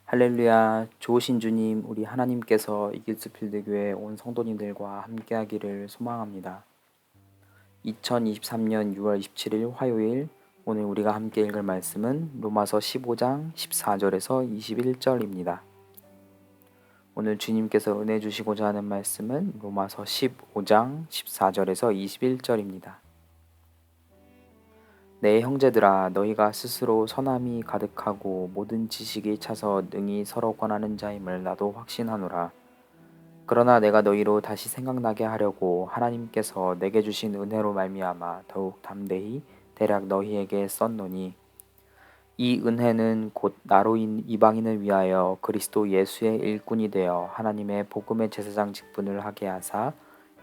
할렐루야, 좋으신 주님, 우리 하나님께서 이길스필드 교회 온 성도님들과 함께하기를 소망합니다. 2023년 6월 27일 화요일, 오늘 우리가 함께 읽을 말씀은 로마서 15장 14절에서 21절입니다. 오늘 주님께서 은혜 주시고자 하는 말씀은 로마서 15장 14절에서 21절입니다. 내 형제들아, 너희가 스스로 선함이 가득하고 모든 지식이 차서 능히 서로 권하는 자임을 나도 확신하노라. 그러나 내가 너희로 다시 생각나게 하려고 하나님께서 내게 주신 은혜로 말미암아 더욱 담대히 대략 너희에게 썼노니, 이 은혜는 곧 나로 이방인을 위하여 그리스도 예수의 일꾼이 되어 하나님의 복음의 제사장 직분을 하게 하사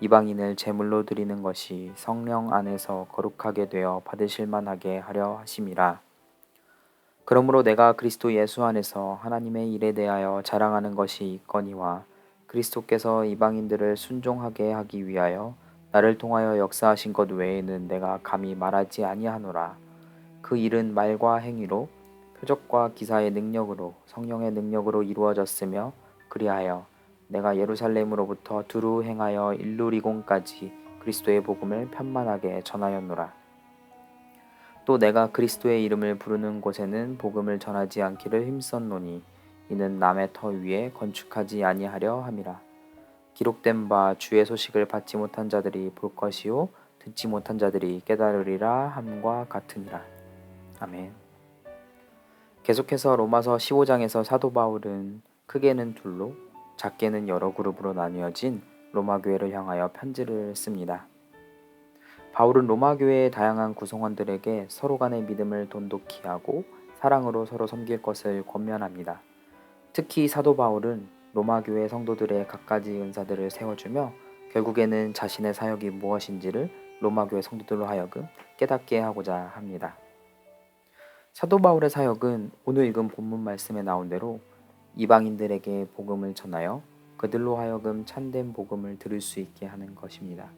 이방인을 제물로 드리는 것이 성령 안에서 거룩하게 되어 받으실 만하게 하려 하심이라. 그러므로 내가 그리스도 예수 안에서 하나님의 일에 대하여 자랑하는 것이 있거니와, 그리스도께서 이방인들을 순종하게 하기 위하여 나를 통하여 역사하신 것 외에는 내가 감히 말하지 아니하노라. 그 일은 말과 행위로, 표적과 기사의 능력으로, 성령의 능력으로 이루어졌으며, 그리하여 내가 예루살렘으로부터 두루 행하여 일루리곤까지 그리스도의 복음을 편만하게 전하였노라. 또 내가 그리스도의 이름을 부르는 곳에는 복음을 전하지 않기를 힘썼노니, 이는 남의 터 위에 건축하지 아니하려 함이라. 기록된 바 주의 소식을 받지 못한 자들이 볼 것이요 듣지 못한 자들이 깨달으리라 함과 같으니라. 아멘. 계속해서 로마서 15장에서 사도 바울은 크게는 둘로, 작게는 여러 그룹으로 나뉘어진 로마 교회를 향하여 편지를 씁니다. 바울은 로마 교회의 다양한 구성원들에게 서로 간의 믿음을 돈독히 하고 사랑으로 서로 섬길 것을 권면합니다. 특히 사도 바울은 로마 교회 성도들의 갖가지 은사들을 세워주며 결국에는 자신의 사역이 무엇인지를 로마 교회 성도들로 하여금 깨닫게 하고자 합니다. 사도 바울의 사역은 오늘 읽은 본문 말씀에 나온 대로 이방인들에게 복음을 전하여 그들로 하여금 참된 복음을 들을 수 있게 하는 것입니다.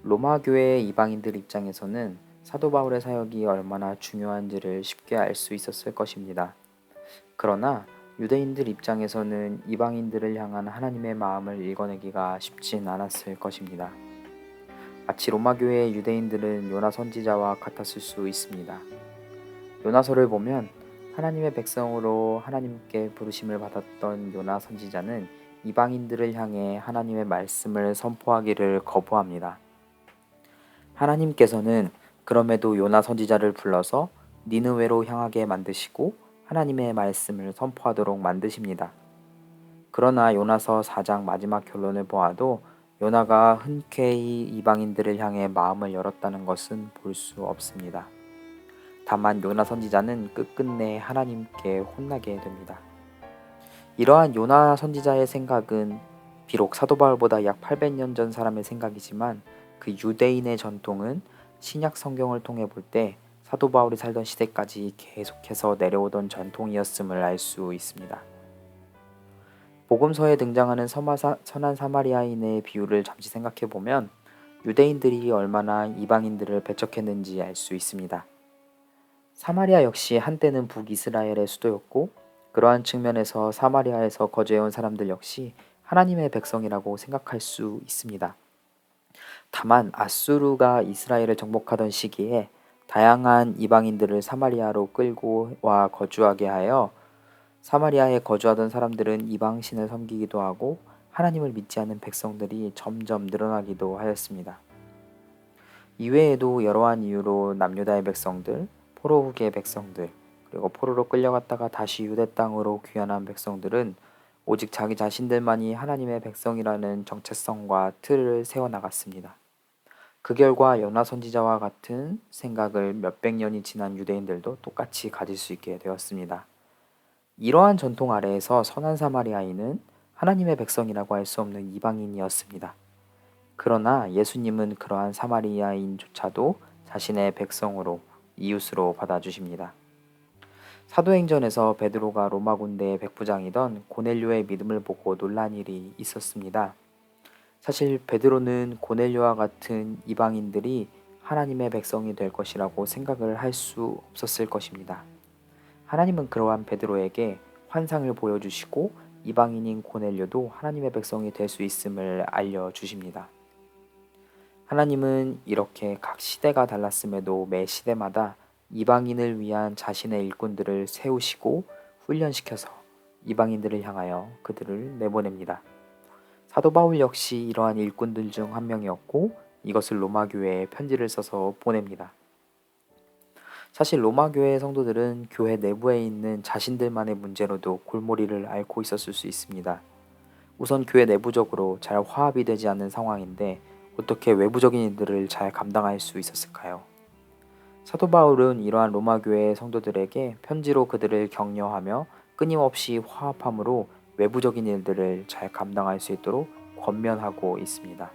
로마 교회의 이방인들 입장에서는 사도 바울의 사역이 얼마나 중요한지를 쉽게 알 수 있었을 것입니다. 그러나 유대인들 입장에서는 이방인들을 향한 하나님의 마음을 읽어내기가 쉽진 않았을 것입니다. 마치 로마 교회의 유대인들은 요나 선지자와 같았을 수 있습니다. 요나서를 보면 하나님의 백성으로 하나님께 부르심을 받았던 요나 선지자는 이방인들을 향해 하나님의 말씀을 선포하기를 거부합니다. 하나님께서는 그럼에도 요나 선지자를 불러서 니느웨로 향하게 만드시고 하나님의 말씀을 선포하도록 만드십니다. 그러나 요나서 4장 마지막 결론을 보아도 요나가 흔쾌히 이방인들을 향해 마음을 열었다는 것은 볼 수 없습니다. 다만 요나 선지자는 끝끝내 하나님께 혼나게 됩니다. 이러한 요나 선지자의 생각은 비록 사도 바울보다 약 800년 전 사람의 생각이지만, 그 유대인의 전통은 신약 성경을 통해 볼 때 사도 바울이 살던 시대까지 계속해서 내려오던 전통이었음을 알 수 있습니다. 복음서에 등장하는 선한 사마리아인의 비유를 잠시 생각해 보면 유대인들이 얼마나 이방인들을 배척했는지 알 수 있습니다. 사마리아 역시 한때는 북이스라엘의 수도였고, 그러한 측면에서 사마리아에서 거주해온 사람들 역시 하나님의 백성이라고 생각할 수 있습니다. 다만 아수르가 이스라엘을 정복하던 시기에 다양한 이방인들을 사마리아로 끌고 와 거주하게 하여 사마리아에 거주하던 사람들은 이방신을 섬기기도 하고 하나님을 믿지 않는 백성들이 점점 늘어나기도 하였습니다. 이외에도 여러한 이유로 남유다의 백성들, 포로 후기의 백성들, 그리고 포로로 끌려갔다가 다시 유대 땅으로 귀환한 백성들은 오직 자기 자신들만이 하나님의 백성이라는 정체성과 틀을 세워나갔습니다. 그 결과 요나 선지자와 같은 생각을 몇백 년이 지난 유대인들도 똑같이 가질 수 있게 되었습니다. 이러한 전통 아래에서 선한 사마리아인은 하나님의 백성이라고 할 수 없는 이방인이었습니다. 그러나 예수님은 그러한 사마리아인조차도 자신의 백성으로, 이웃으로 받아주십니다. 사도행전에서 베드로가 로마 군대의 백부장이던 고넬료의 믿음을 보고 놀란 일이 있었습니다. 사실 베드로는 고넬료와 같은 이방인들이 하나님의 백성이 될 것이라고 생각을 할 수 없었을 것입니다. 하나님은 그러한 베드로에게 환상을 보여주시고 이방인인 고넬료도 하나님의 백성이 될 수 있음을 알려주십니다. 하나님은 이렇게 각 시대가 달랐음에도 매 시대마다 이방인을 위한 자신의 일꾼들을 세우시고 훈련시켜서 이방인들을 향하여 그들을 내보냅니다. 사도 바울 역시 이러한 일꾼들 중 한 명이었고 이것을 로마 교회에 편지를 써서 보냅니다. 사실 로마 교회의 성도들은 교회 내부에 있는 자신들만의 문제로도 골머리를 앓고 있었을 수 있습니다. 우선 교회 내부적으로 잘 화합이 되지 않는 상황인데 어떻게 외부적인 일들을 잘 감당할 수 있었을까요? 사도 바울은 이러한 로마 교회의 성도들에게 편지로 그들을 격려하며 끊임없이 화합함으로 외부적인 일들을 잘 감당할 수 있도록 권면하고 있습니다.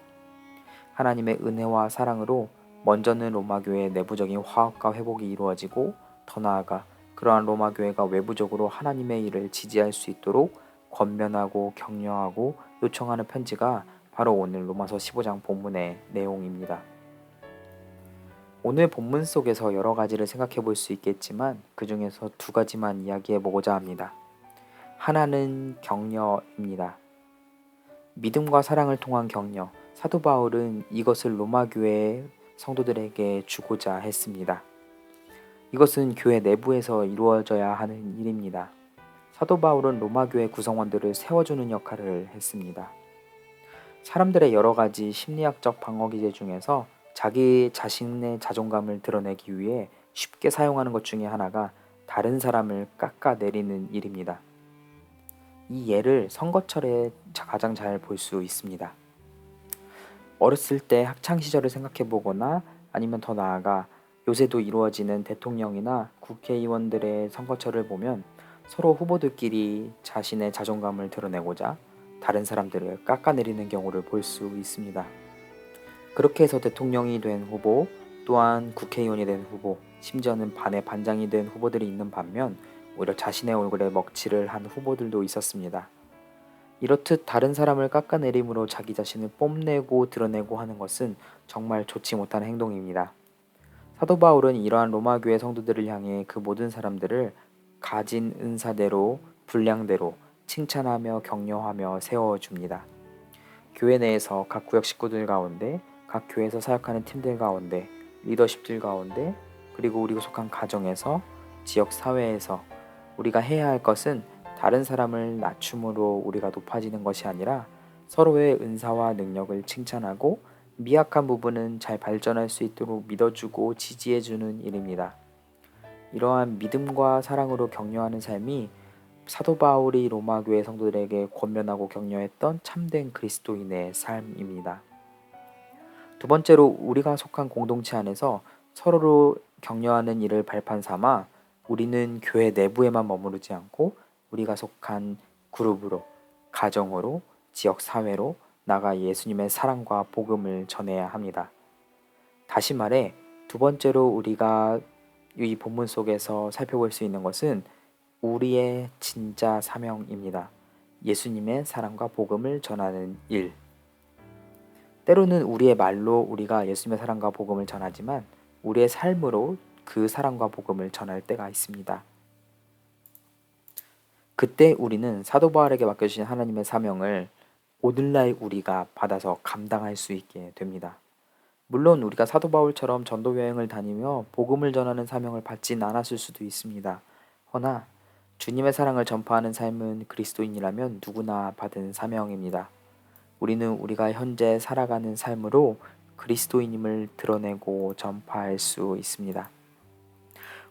하나님의 은혜와 사랑으로 먼저는 로마 교회의 내부적인 화합과 회복이 이루어지고 더 나아가 그러한 로마 교회가 외부적으로 하나님의 일을 지지할 수 있도록 권면하고 격려하고 요청하는 편지가 바로 오늘 로마서 15장 본문의 내용입니다. 오늘 본문 속에서 여러 가지를 생각해 볼 수 있겠지만 그 중에서 두 가지만 이야기해 보고자 합니다. 하나는 격려입니다. 믿음과 사랑을 통한 격려. 사도 바울은 이것을 로마 교회의 성도들에게 주고자 했습니다. 이것은 교회 내부에서 이루어져야 하는 일입니다. 사도 바울은 로마 교회 구성원들을 세워주는 역할을 했습니다. 사람들의 여러 가지 심리학적 방어 기제 중에서 자기 자신의 자존감을 드러내기 위해 쉽게 사용하는 것 중에 하나가 다른 사람을 깎아내리는 일입니다. 이 예를 선거철에 가장 잘 볼 수 있습니다. 어렸을 때 학창 시절을 생각해 보거나 아니면 더 나아가 요새도 이루어지는 대통령이나 국회의원들의 선거철을 보면 서로 후보들끼리 자신의 자존감을 드러내고자 다른 사람들을 깎아내리는 경우를 볼 수 있습니다. 그렇게 해서 대통령이 된 후보, 또한 국회의원이 된 후보, 심지어는 반의 반장이 된 후보들이 있는 반면 오히려 자신의 얼굴에 먹칠을 한 후보들도 있었습니다. 이렇듯 다른 사람을 깎아내림으로 자기 자신을 뽐내고 드러내고 하는 것은 정말 좋지 못한 행동입니다. 사도 바울은 이러한 로마 교회 성도들을 향해 그 모든 사람들을 가진 은사대로 분량대로 칭찬하며 격려하며 세워줍니다. 교회 내에서 각 구역 식구들 가운데, 각 교회에서 사역하는 팀들 가운데, 리더십들 가운데, 그리고 우리가 속한 가정에서, 지역 사회에서 우리가 해야 할 것은 다른 사람을 낮춤으로 우리가 높아지는 것이 아니라 서로의 은사와 능력을 칭찬하고 미약한 부분은 잘 발전할 수 있도록 믿어주고 지지해주는 일입니다. 이러한 믿음과 사랑으로 격려하는 삶이 사도 바울이 로마 교회 성도들에게 권면하고 격려했던 참된 그리스도인의 삶입니다. 두 번째로 우리가 속한 공동체 안에서 서로를 격려하는 일을 발판 삼아 우리는 교회 내부에만 머무르지 않고 우리가 속한 그룹으로, 가정으로, 지역 사회로 나가 예수님의 사랑과 복음을 전해야 합니다. 다시 말해 두 번째로 우리가 이 본문 속에서 살펴볼 수 있는 것은 우리의 진짜 사명입니다. 예수님의 사랑과 복음을 전하는 일. 때로는 우리의 말로 우리가 예수님의 사랑과 복음을 전하지만 우리의 삶으로 그 사랑과 복음을 전할 때가 있습니다. 그때 우리는 사도 바울에게 맡겨주신 하나님의 사명을 오늘날 우리가 받아서 감당할 수 있게 됩니다. 물론 우리가 사도 바울처럼 전도 여행을 다니며 복음을 전하는 사명을 받진 않았을 수도 있습니다. 허나 주님의 사랑을 전파하는 삶은 그리스도인이라면 누구나 받은 사명입니다. 우리는 우리가 현재 살아가는 삶으로 그리스도인임을 드러내고 전파할 수 있습니다.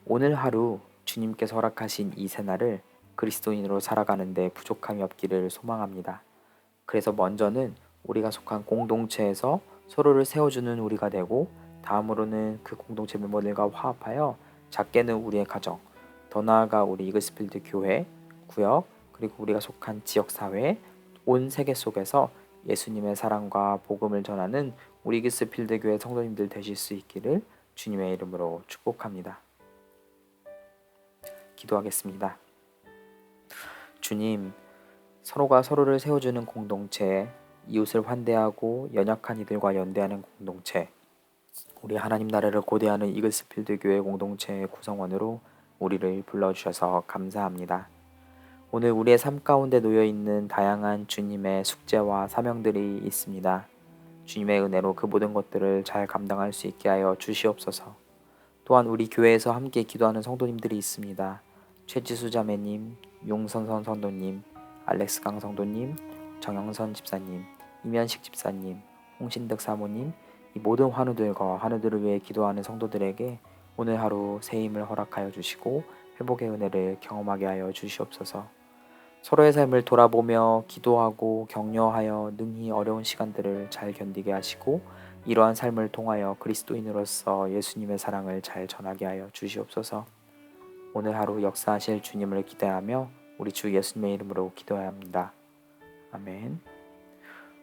오늘 하루 주님께서 허락하신 이 새날을 그리스도인으로 살아가는 데 부족함이 없기를 소망합니다. 그래서 먼저는 우리가 속한 공동체에서 서로를 세워주는 우리가 되고 다음으로는 그 공동체 멤버들과 화합하여 작게는 우리의 가정, 더 나아가 우리 이글스필드 교회, 구역, 그리고 우리가 속한 지역사회, 온 세계 속에서 예수님의 사랑과 복음을 전하는 우리 이글스필드 교회 성도님들 되실 수 있기를 주님의 이름으로 축복합니다. 기도하겠습니다. 주님, 서로가 서로를 세워주는 공동체, 이웃을 환대하고 연약한 이들과 연대하는 공동체, 우리 하나님 나라를 고대하는 이글스필드 교회 공동체의 구성원으로 우리를 불러주셔서 감사합니다. 오늘 우리의 삶 가운데 놓여 있는 다양한 주님의 숙제와 사명들이 있습니다. 주님의 은혜로 그 모든 것들을 잘 감당할 수 있게 하여 주시옵소서. 또한 우리 교회에서 함께 기도하는 성도님들이 있습니다. 최지수 자매님, 용선선 성도님, 알렉스강 성도님, 정영선 집사님, 이면식 집사님, 홍신득 사모님, 이 모든 환우들과 환우들을 위해 기도하는 성도들에게 오늘 하루 새 힘을 허락하여 주시고 회복의 은혜를 경험하게 하여 주시옵소서. 서로의 삶을 돌아보며 기도하고 격려하여 능히 어려운 시간들을 잘 견디게 하시고 이러한 삶을 통하여 그리스도인으로서 예수님의 사랑을 잘 전하게 하여 주시옵소서. 오늘 하루 역사하실 주님을 기대하며 우리 주 예수님의 이름으로 기도해야 합니다. 아멘.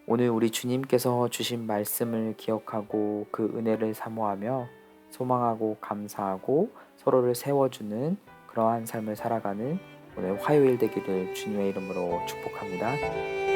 오늘 우리 주님께서 주신 말씀을 기억하고 그 은혜를 사모하며 소망하고 감사하고 서로를 세워주는 그러한 삶을 살아가는 오늘 화요일 되기를 주님의 이름으로 축복합니다.